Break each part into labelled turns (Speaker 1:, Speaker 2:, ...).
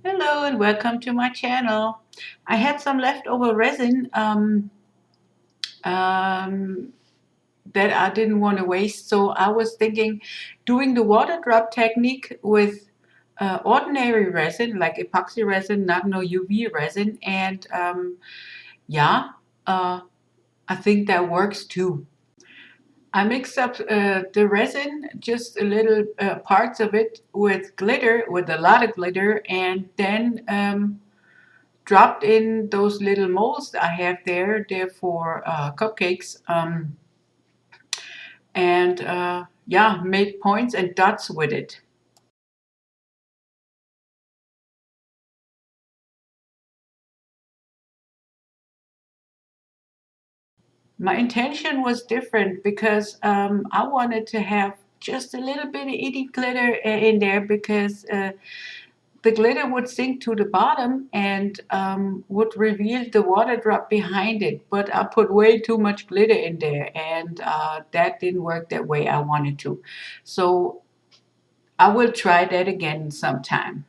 Speaker 1: Hello and welcome to my channel. I had some leftover resin um, that I didn't want to waste, so I was thinking doing the water drop technique with ordinary resin like epoxy resin, not no UV resin, and yeah, uh, I think that works too. I mixed up the resin, just a little parts of it with glitter, with a lot of glitter, and then dropped in those little molds I have there. They're for cupcakes, and yeah, made points and dots with it. My intention was different because I wanted to have just a little bit of itty glitter in there because the glitter would sink to the bottom and would reveal the water drop behind it. But I put way too much glitter in there, and that didn't work that way I wanted to. So I will try that again sometime.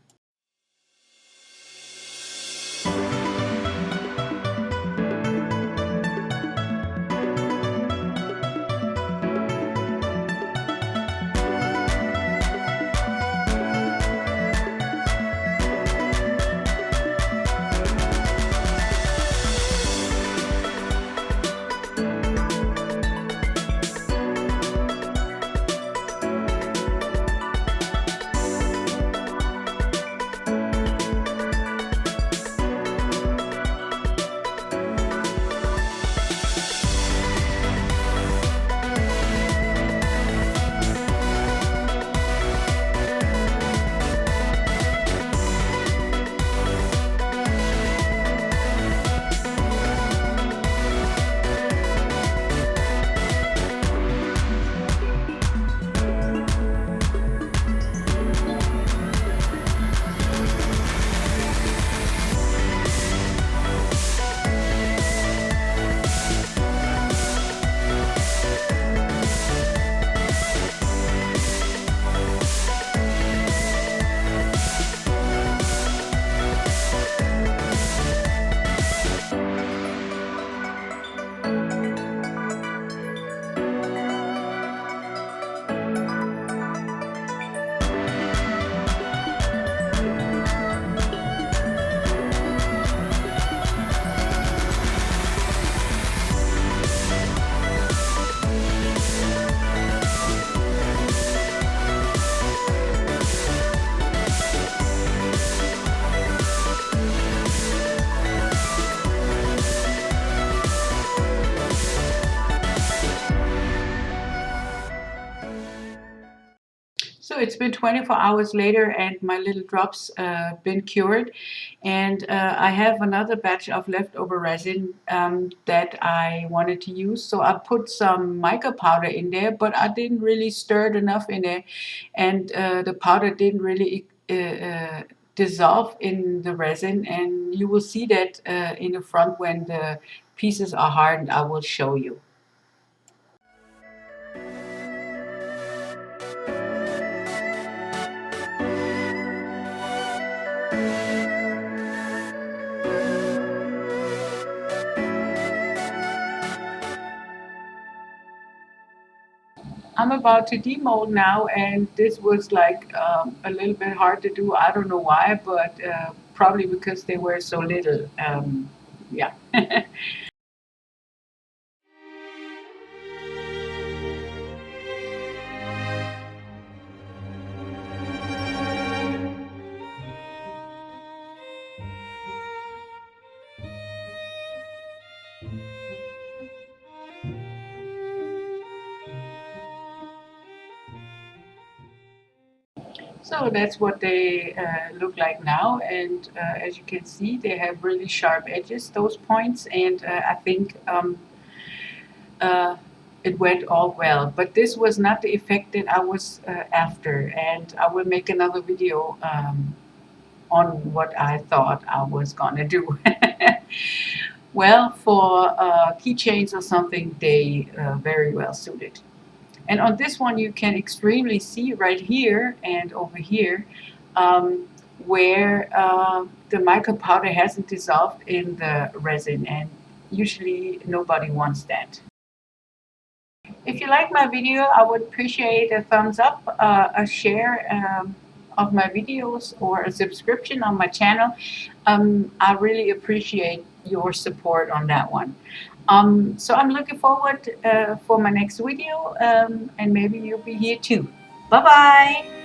Speaker 1: So it's been 24 hours later and my little drops been cured, and I have another batch of leftover resin that I wanted to use. So I put some mica powder in there, but I didn't really stir it enough in there, and the powder didn't really dissolve in the resin, and you will see that in the front when the pieces are hardened. I will show you. I'm about to demold now, and this was like a little bit hard to do. I don't know why, but probably because they were so little. Yeah. So that's what they look like now, and as you can see, they have really sharp edges, those points, and I think uh, it went all well. But this was not the effect that I was after, and I will make another video on what I thought I was gonna do. Well, for keychains or something, they very well suited. And on this one, you can extremely see right here and over here. Um, where the mica powder hasn't dissolved in the resin, and usually nobody wants that. If you like my video, I would appreciate a thumbs up, a share of my videos, or a subscription on my channel. I really appreciate your support on that one. So I'm looking forward for my next video, and maybe you'll be here too. Bye bye.